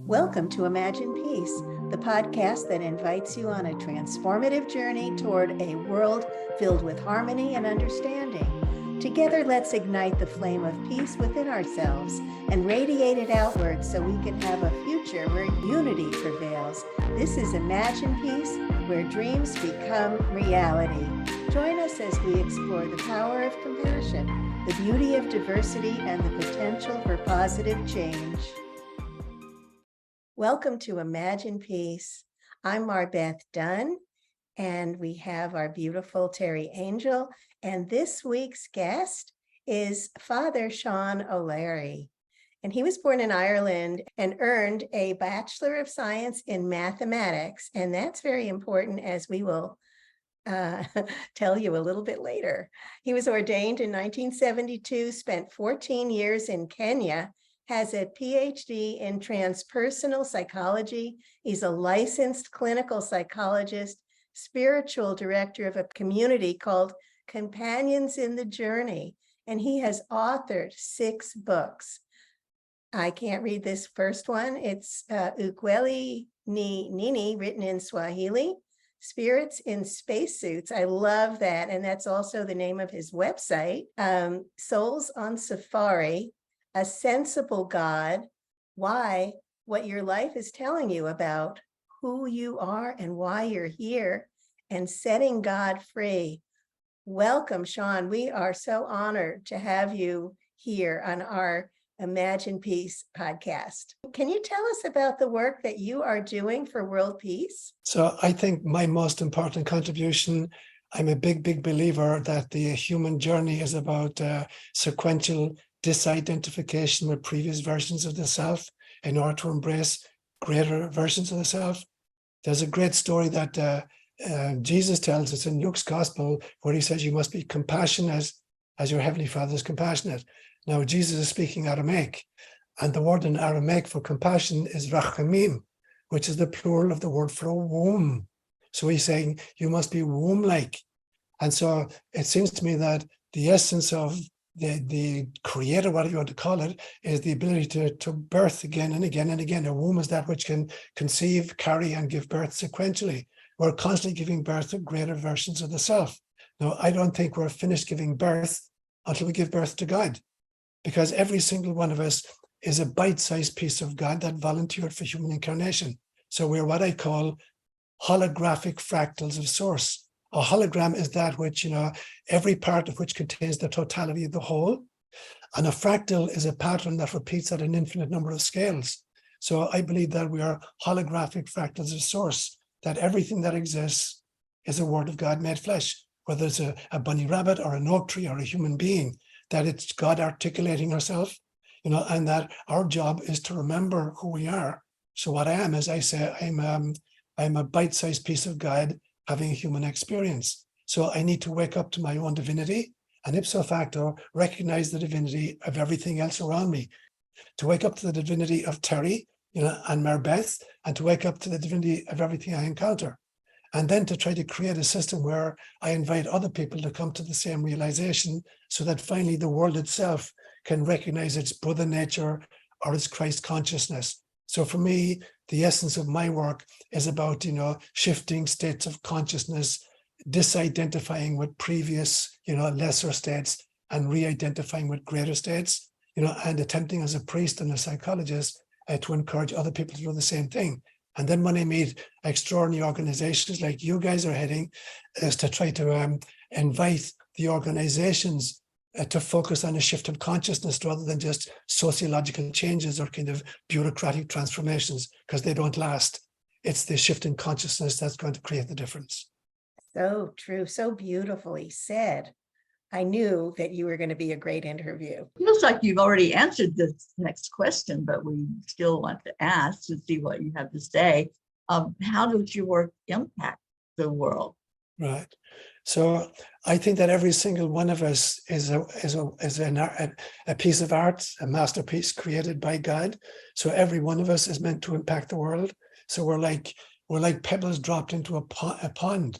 Welcome to Imagine Peace, the podcast that invites you on a transformative journey toward a world filled with harmony and understanding. Together, let's ignite the flame of peace within ourselves and radiate it outward so we can have a future where unity prevails. This is Imagine Peace, where dreams become reality. Join us as we explore the power of compassion, the beauty of diversity, and the potential for positive change. Welcome to Imagine Peace. I'm Marbeth Dunn, and we have our beautiful Terry Angel. And this week's guest is Father Sean O'Leary. And he was born in Ireland and earned a Bachelor of Science in Mathematics. And that's very important, as we will tell you a little bit later. He was ordained in 1972, spent 14 years in Kenya, has a PhD in transpersonal psychology. He's a licensed clinical psychologist, spiritual director of a community called Companions in the Journey, and he has authored 6 books. I can't read this first one. It's Ukweli, Nini, written in Swahili, Spirits in Spacesuits. I love that, and that's also the name of his website. Souls on Safari, A Sensible God, why, what your life is telling you about who you are and why you're here, and setting God free. Welcome, Sean. We are so honored to have you here on our Imagine Peace podcast. Can you tell us about the work that you are doing for world peace? So I think my most important contribution, I'm a big believer that the human journey is about sequential disidentification with previous versions of the self in order to embrace greater versions of the self. There's a great story that Jesus tells us in Luke's gospel, where he says you must be compassionate as your heavenly Father is compassionate. Now, Jesus is speaking Aramaic, and the word in Aramaic for compassion is rachamim, which is the plural of the word for a womb. So he's saying you must be womb-like. And so it seems to me that the essence of the creator, whatever you want to call it, is the ability to birth again and again and again. A womb is that which can conceive, carry, and give birth sequentially. We're constantly giving birth to greater versions of the self. Now, I don't think we're finished giving birth until we give birth to God, because every single one of us is a bite-sized piece of God that volunteered for human incarnation. So we're what I call holographic fractals of source. A hologram is that which, every part of which contains the totality of the whole. And a fractal is a pattern that repeats at an infinite number of scales. So I believe that we are holographic fractals of source, that everything that exists is a word of God made flesh, whether it's a bunny rabbit or an oak tree or a human being, that it's God articulating herself, and that our job is to remember who we are. So what I am, as I say, I'm a bite-sized piece of God having a human experience. So I need to wake up to my own divinity and ipso facto recognize the divinity of everything else around me. To wake up to the divinity of Terry, and Marbeth, and to wake up to the divinity of everything I encounter. And then to try to create a system where I invite other people to come to the same realization so that finally the world itself can recognize its Buddha nature or its Christ consciousness. So for me, the essence of my work is about, shifting states of consciousness, disidentifying with previous, lesser states and re-identifying with greater states, and attempting as a priest and a psychologist to encourage other people to do the same thing. And then when I meet extraordinary organizations like you guys are heading, is to try to invite the organizations to focus on a shift of consciousness rather than just sociological changes or kind of bureaucratic transformations, because they don't last. It's the shift in consciousness that's going to create the difference. So true, so beautifully said. I knew that you were going to be a great interview. Feels like you've already answered this next question, but we still want to ask to see what you have to say. How does your work impact the world? Right. So I think that every single one of us is a piece of art, a masterpiece created by God. So every one of us is meant to impact the world. So we're like pebbles dropped into a pond.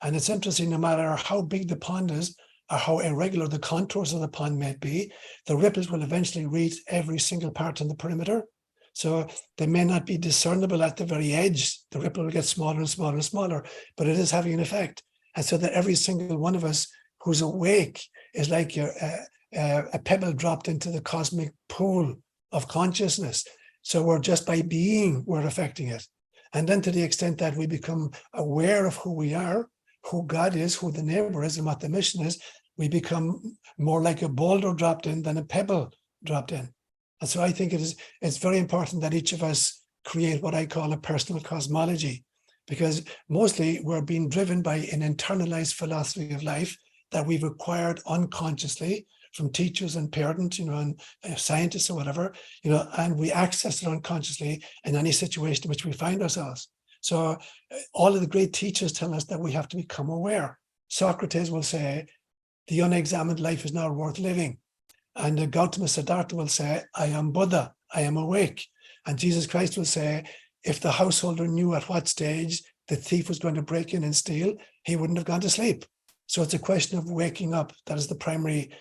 And it's interesting, no matter how big the pond is, or how irregular the contours of the pond may be, the ripples will eventually reach every single part on the perimeter. So they may not be discernible at the very edge. The ripple will get smaller and smaller and smaller, but it is having an effect. And so that every single one of us who's awake is like a pebble dropped into the cosmic pool of consciousness. So we're just by being, we're affecting it. And then to the extent that we become aware of who we are, who God is, who the neighbor is, and what the mission is, we become more like a boulder dropped in than a pebble dropped in. And so I think it's very important that each of us create what I call a personal cosmology, because mostly we're being driven by an internalized philosophy of life that we've acquired unconsciously from teachers and parents, and scientists or whatever, and we access it unconsciously in any situation in which we find ourselves. So all of the great teachers tell us that we have to become aware. Socrates will say, the unexamined life is not worth living. And Gautama Siddhartha will say, I am Buddha, I am awake. And Jesus Christ will say, if the householder knew at what stage the thief was going to break in and steal, he wouldn't have gone to sleep. So it's a question of waking up. That is the primary,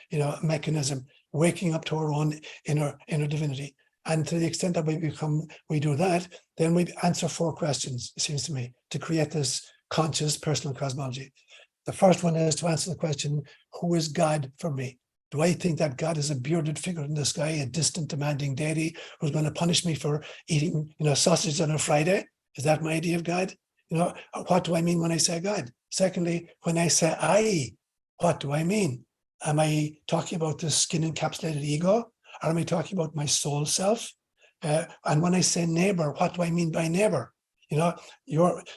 mechanism, waking up to our own inner divinity. And to the extent that we do that, then we answer 4 questions, it seems to me, to create this conscious personal cosmology. The first one is to answer the question, who is God for me? Do I think that God is a bearded figure in the sky, a distant, demanding deity who's going to punish me for eating, sausage on a Friday? Is that my idea of God? What do I mean when I say God? Secondly, when I say I, what do I mean? Am I talking about the skin encapsulated ego? Or am I talking about my soul self? And when I say neighbor, what do I mean by neighbor? The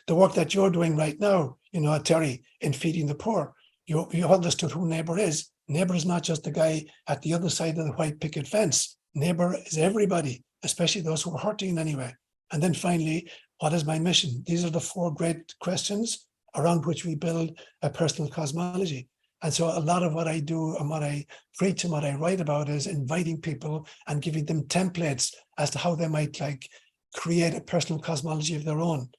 work that you're doing right now, Terry, in feeding the poor, you understood who neighbor is. Neighbor is not just the guy at the other side of the white picket fence. Neighbor is everybody, especially those who are hurting in any way. And then finally, what is my mission? These are the 4 great questions around which we build a personal cosmology. And so a lot of what I do and what I preach and what I write about is inviting people and giving them templates as to how they might create a personal cosmology of their own.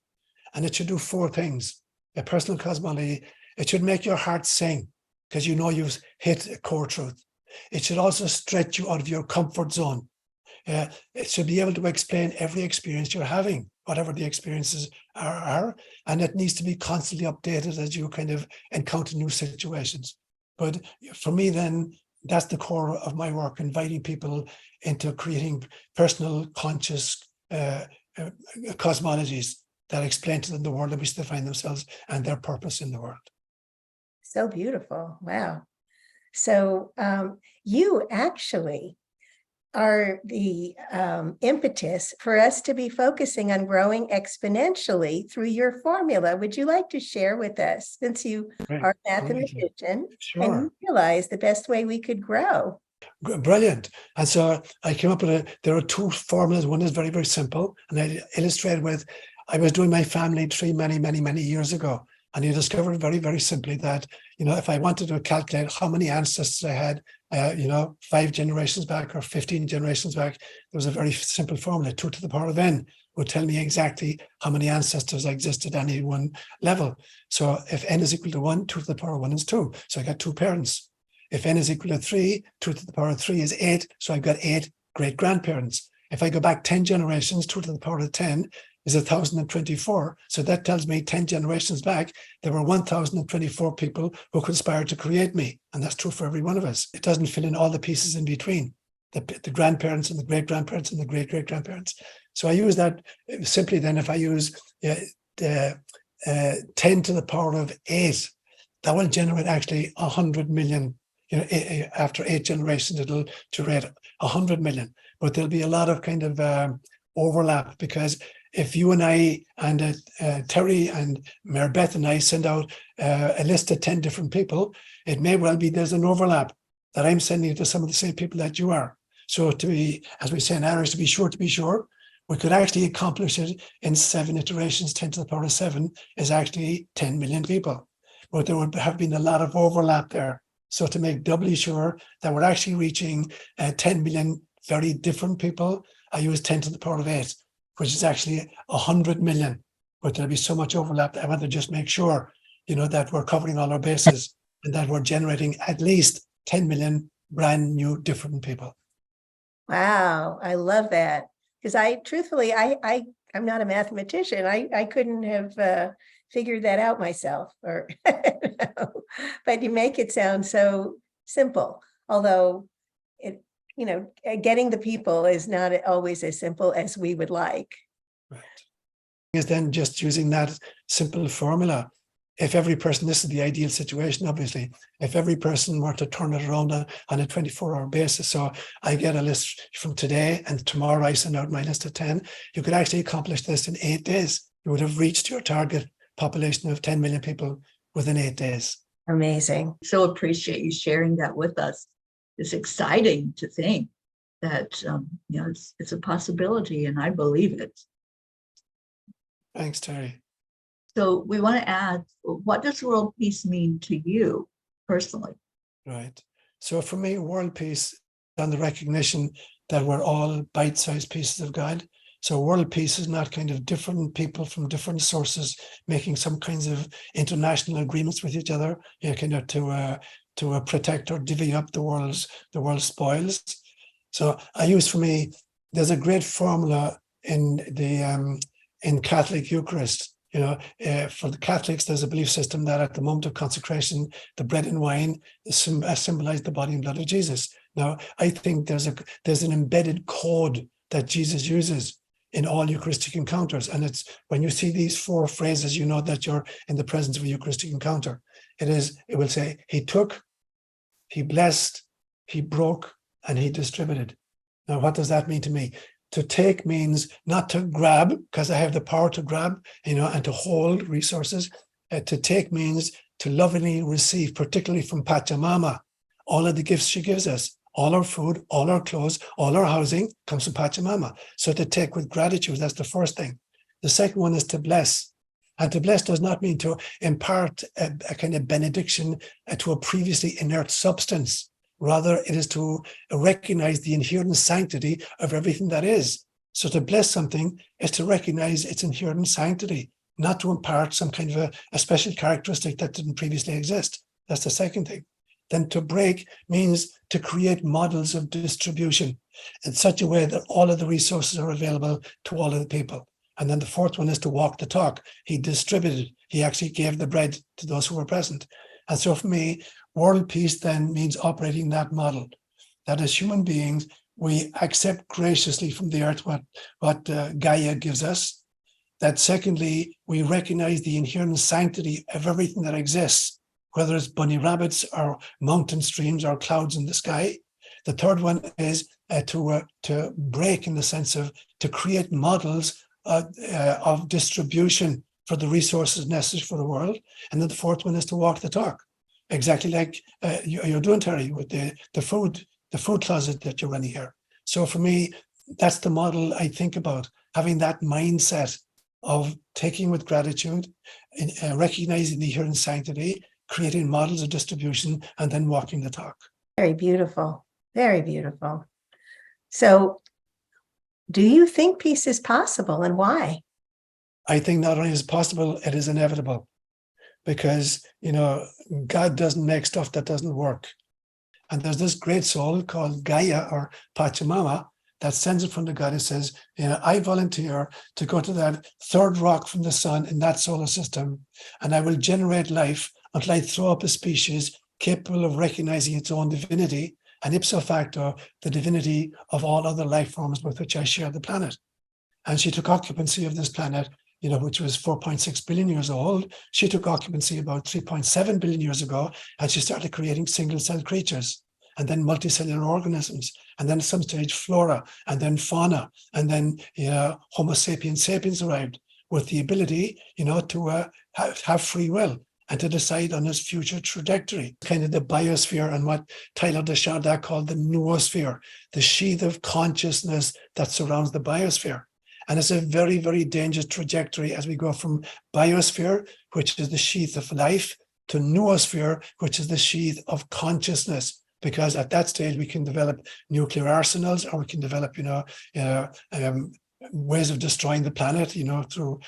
And it should do 4 things. A personal cosmology, it should make your heart sing because you've hit a core truth. It should also stretch you out of your comfort zone. It should be able to explain every experience you're having, whatever the experiences are, and it needs to be constantly updated as you kind of encounter new situations. But for me, then, that's the core of my work, inviting people into creating personal, conscious cosmologies that explain to them the world in which they find themselves and their purpose in the world. So beautiful. Wow. So you actually are the impetus for us to be focusing on growing exponentially through your formula. Would you like to share with us, since you are a mathematician, Sure. and you realize the best way we could grow? Brilliant. And so I came up with there are 2 formulas. One is very, very simple. And I illustrated with, I was doing my family tree many, many, many years ago. And you discovered very, very simply that, if I wanted to calculate how many ancestors I had, 5 generations back or 15 generations back, there was a very simple formula. 2 to the power of n would tell me exactly how many ancestors existed at any one level. So if n is equal to 1, 2 to the power of 1 is 2. So I got 2 parents. If n is equal to 3, 2 to the power of 3 is 8. So I've got 8 great-grandparents. If I go back 10 generations, 2 to the power of 10 is 1,024. So that tells me 10 generations back, there were 1,024 people who conspired to create me. And that's true for every one of us. It doesn't fill in all the pieces in between, the grandparents and the great-grandparents and the great-great-grandparents. So I use that simply then. If I use 10 to the power of 8, that will generate actually 100 million. After 8 generations, it'll generate 100 million. But there'll be a lot of kind of overlap, because if you and I and Terry and Mary Beth and I send out a list of 10 different people, it may well be there's an overlap that I'm sending to some of the same people that you are. So to be, as we say in Irish, to be sure, we could actually accomplish it in 7 iterations. 10 to the power of 7 is actually 10 million people. But there would have been a lot of overlap there. So to make doubly sure that we're actually reaching 10 million very different people, I use 10 to the power of 8, which is actually 100 million. But there'll be so much overlap that I want to just make sure, that we're covering all our bases and that we're generating at least 10 million brand new different people. Wow, I love that. because truthfully, I'm not a mathematician. I couldn't have figured that out myself, or but you make it sound so simple, although it, getting the people is not always as simple as we would like. Right. Is then just using that simple formula. If every person, this is the ideal situation, obviously, if every person were to turn it around on a 24-hour basis, so I get a list from today and tomorrow I send out my list of 10, you could actually accomplish this in 8 days. You would have reached your target population of 10 million people within 8 days. Amazing. So appreciate you sharing that with us. It's exciting to think that it's a possibility, and I believe it. Thanks, Terry. So we want to add, what does world peace mean to you personally? Right. So for me, world peace is on the recognition that we're all bite-sized pieces of God. So world peace is not kind of different people from different sources making some kinds of international agreements with each other, kind of to protect or divvy up the world's spoils. So I use, for me, there's a great formula in the in Catholic Eucharist. For the Catholics, there's a belief system that at the moment of consecration, the bread and wine symbolize the body and blood of Jesus. Now, I think there's an embedded code that Jesus uses in all Eucharistic encounters. And it's when you see these 4 phrases, you know that you're in the presence of a Eucharistic encounter. It will say, he took, he blessed, he broke, and he distributed. Now, what does that mean to me? To take means not to grab, because I have the power to grab, and to hold resources. To take means to lovingly receive, particularly from Pachamama, all of the gifts she gives us. All our food, all our clothes, all our housing comes from Pachamama. So to take with gratitude, that's the first thing. The second one is to bless. And to bless does not mean to impart a kind of benediction to a previously inert substance. Rather, it is to recognize the inherent sanctity of everything that is. So to bless something is to recognize its inherent sanctity, not to impart some kind of a special characteristic that didn't previously exist. That's the second thing. Then to break means to create models of distribution in such a way that all of the resources are available to all of the people. And then the fourth one is to walk the talk. He distributed, he actually gave the bread to those who were present. And so for me, world peace then means operating that model, that as human beings, we accept graciously from the earth what Gaia gives us. That secondly, we recognize the inherent sanctity of everything that exists, whether it's bunny rabbits or mountain streams or clouds in the sky. The third one is to break, in the sense of to create models of distribution for the resources necessary for the world. And then the fourth one is to walk the talk, exactly like you're doing, Terry, with the food closet that you're running here. So for me, that's the model I think about, having that mindset of taking with gratitude, recognizing the inherent sanctity, creating models of distribution, and then walking the talk. Very beautiful. Very beautiful. So do you think peace is possible, and why? I think not only is it possible, it is inevitable, because, God doesn't make stuff that doesn't work. And there's this great soul called Gaia, or Pachamama, that sends it from the God and says, I volunteer to go to that third rock from the sun in that solar system, and I will generate life until I throw up a species capable of recognizing its own divinity, and ipso facto, the divinity of all other life forms with which I share the planet. And she took occupancy of this planet, which was 4.6 billion years old. She took occupancy about 3.7 billion years ago, and she started creating single-celled creatures, and then multicellular organisms, and then at some stage flora, and then fauna, and then Homo sapiens sapiens arrived with the ability, to have free will and to decide on his future trajectory. Kind of the biosphere, and what Tyler Desjardins called the noosphere, the sheath of consciousness that surrounds the biosphere. And it's a very, very dangerous trajectory as we go from biosphere, which is the sheath of life, to noosphere, which is the sheath of consciousness. Because at that stage, we can develop nuclear arsenals, or we can develop, ways of destroying the planet, through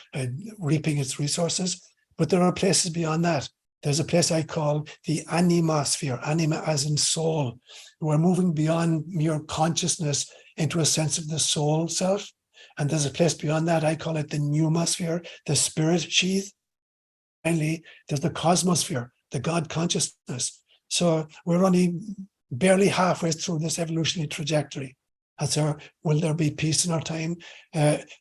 reaping its resources. But there are places beyond that. There's a place I call the animasphere, anima as in soul. We're moving beyond mere consciousness into a sense of the soul self. And there's a place beyond that. I call it the pneumosphere, the spirit sheath. Finally, there's the cosmosphere, the God consciousness. So we're only barely halfway through this evolutionary trajectory. And so will there be peace in our time?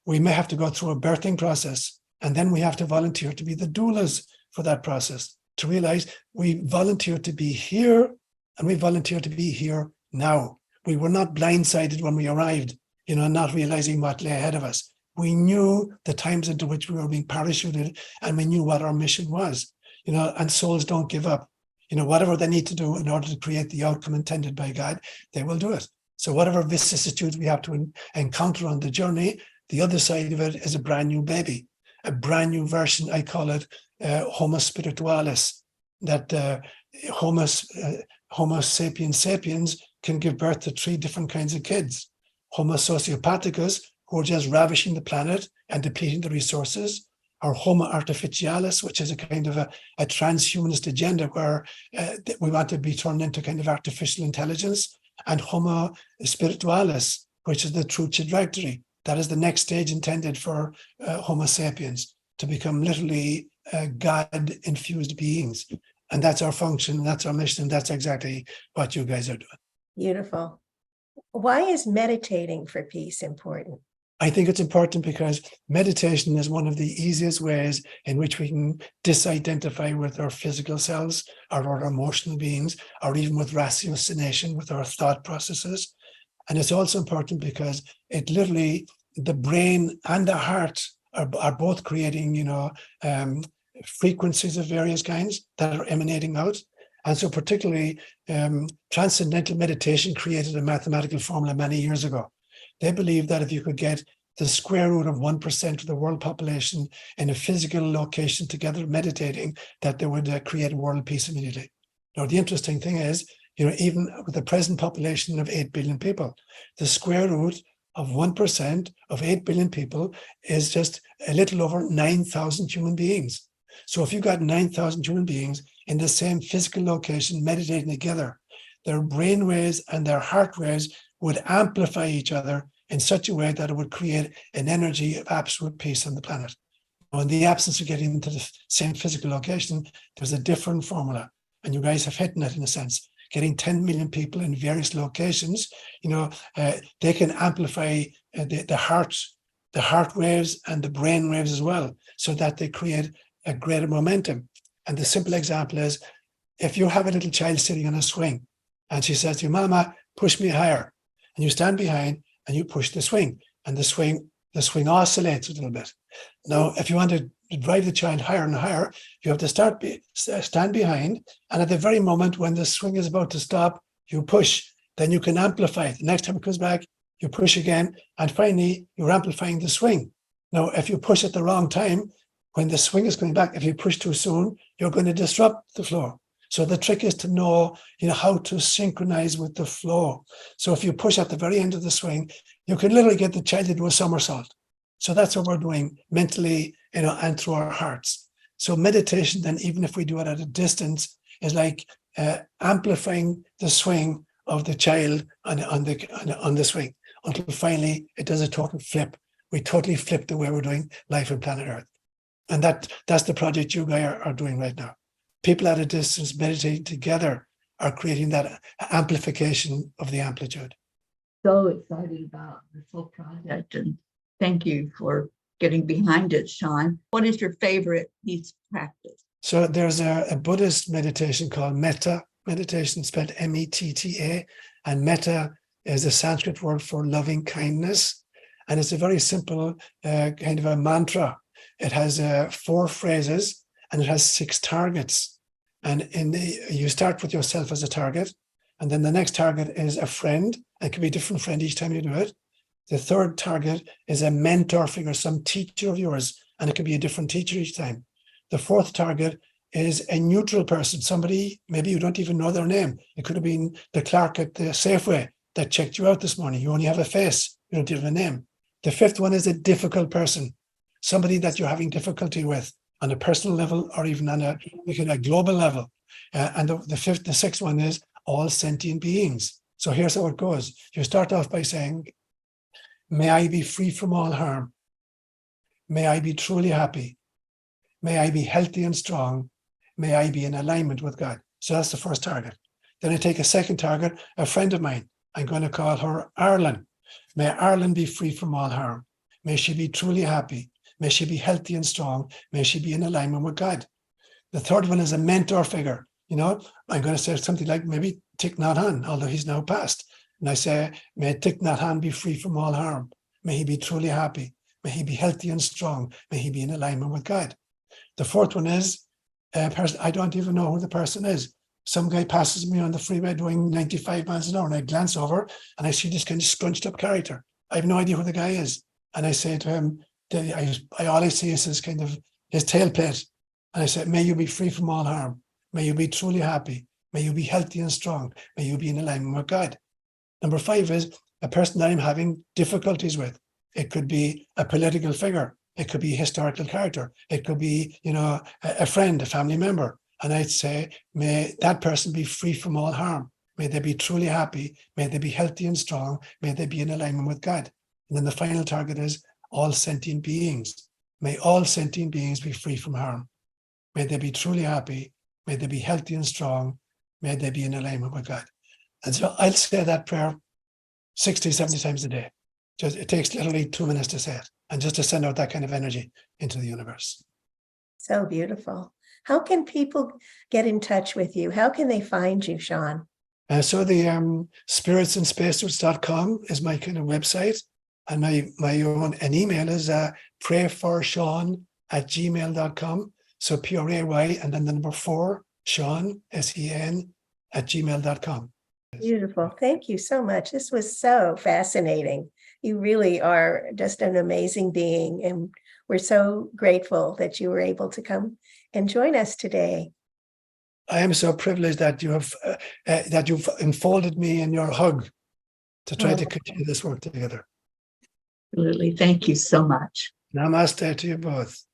We may have to go through a birthing process, and then we have to volunteer to be the doulas for that process, to realize we volunteer to be here and we volunteer to be here now. We were not blindsided when we arrived, not realizing what lay ahead of us. We knew the times into which we were being parachuted, and we knew what our mission was, and souls don't give up. Whatever they need to do in order to create the outcome intended by God, they will do it. So whatever vicissitudes we have to encounter on the journey, the other side of it is a brand new baby, a brand new version. I call it Homo spiritualis, that Homo sapiens sapiens can give birth to 3 different kinds of kids. Homo sociopathicus, who are just ravishing the planet and depleting the resources, or Homo artificialis, which is a kind of a transhumanist agenda where we want to be turned into kind of artificial intelligence, and Homo spiritualis, which is the true trajectory. That is the next stage intended for Homo sapiens, to become literally God-infused beings. And that's our function, that's our mission, and that's exactly what you guys are doing. Beautiful. Why is meditating for peace important? I think it's important because meditation is one of the easiest ways in which we can disidentify with our physical selves or our emotional beings, or even with ratiocination, with our thought processes. And it's also important because it literally, the brain and the heart are both creating, frequencies of various kinds that are emanating out. And so particularly transcendental meditation created a mathematical formula many years ago. They believe that if you could get the square root of 1% of the world population in a physical location together meditating, that they would create world peace immediately. Now, the interesting thing is, even with the present population of 8 billion people, the square root of 1% of 8 billion people is just a little over 9,000 human beings. So if you got 9,000 human beings in the same physical location meditating together, their brain waves and their heart waves would amplify each other in such a way that it would create an energy of absolute peace on the planet. Now, in the absence of getting into the same physical location, there's a different formula. And you guys have hit on it in a sense. Getting 10 million people in various locations, they can amplify the heart waves and the brain waves as well, so that they create a greater momentum. And the simple example is, if you have a little child sitting on a swing and she says to you, "Mama, push me higher," and you stand behind and you push the swing, and the swing oscillates a little bit. Now, if you want to drive the child higher and higher, you have to stand behind, and at the very moment when the swing is about to stop, you push. Then you can amplify it. The next time it comes back, you push again, and finally you're amplifying the swing. Now, if you push at the wrong time, when the swing is coming back, if you push too soon, you're going to disrupt the flow. So the trick is to know, how to synchronize with the flow. So if you push at the very end of the swing, you can literally get the child to do a somersault. So that's what we're doing mentally, and through our hearts. So meditation, then, even if we do it at a distance, is like amplifying the swing of the child on the swing, until finally it does a total flip. We totally flip the way we're doing life on planet Earth. And that's the project you guys are doing right now. People at a distance meditating together are creating that amplification of the amplitude. So excited about this whole project, and thank you for getting behind it, Sean. What is your favorite peace practice? So there's a Buddhist meditation called metta meditation, spelled M-E-T-T-A, and metta is a Sanskrit word for loving kindness. And it's a very simple kind of a mantra. It has 4 phrases and it has 6 targets. And you start with yourself as a target, and then the next target is a friend. It can be a different friend each time you do it. The third target is a mentor figure, some teacher of yours, and it can be a different teacher each time. The fourth target is a neutral person, somebody maybe you don't even know their name. It could have been the clerk at the Safeway that checked you out this morning. You only have a face, you don't have a name. The fifth one is a difficult person, somebody that you're having difficulty with on a personal level or even on a global level. And the sixth one is all sentient beings. So here's how it goes. You start off by saying, May I be free from all harm. May I be truly happy. May I be healthy and strong. May I be in alignment with God. So that's the first target. Then I take a second target, a friend of mine. I'm going to call her Arlen. May Arlen be free from all harm. May she be truly happy. May she be healthy and strong. May she be in alignment with God. The third one is a mentor figure. You know, I'm going to say something like maybe Thich Nhat Hanh, although he's now passed. And I say, may Thich Nhat Hanh be free from all harm. May he be truly happy. May he be healthy and strong. May he be in alignment with God. The fourth one is a person, I don't even know who the person is. Some guy passes me on the freeway doing 95 miles an hour, and I glance over and I see this kind of scrunched up character. I have no idea who the guy is. And I say to him, I all I see is his kind of his tailplate. And I say, may you be free from all harm. May you be truly happy. May you be healthy and strong. May you be in alignment with God. Number 5 is a person that I'm having difficulties with. It could be a political figure. It could be a historical character. It could be, you know, a friend, a family member. And I'd say, may that person be free from all harm. May they be truly happy. May they be healthy and strong. May they be in alignment with God. And then the final target is all sentient beings. May all sentient beings be free from harm. May they be truly happy. May they be healthy and strong. May they be in alignment with God. And so I'll say that prayer 60, 70 times a day. Just, it takes literally 2 minutes to say it, and just to send out that kind of energy into the universe. So beautiful. How can people get in touch with you? How can they find you, Sean? So the spiritsandspacers.com is my kind of website. And my own an email is prayforsean@gmail.com. So PRAY and then the number 4, Sean, SEN, @gmail.com. Beautiful. Thank you so much. This was so fascinating. You really are just an amazing being. And we're so grateful that you were able to come and join us today. I am so privileged that you have that you've enfolded me in your hug to try to continue this work together. Absolutely. Thank you so much. Namaste to you both.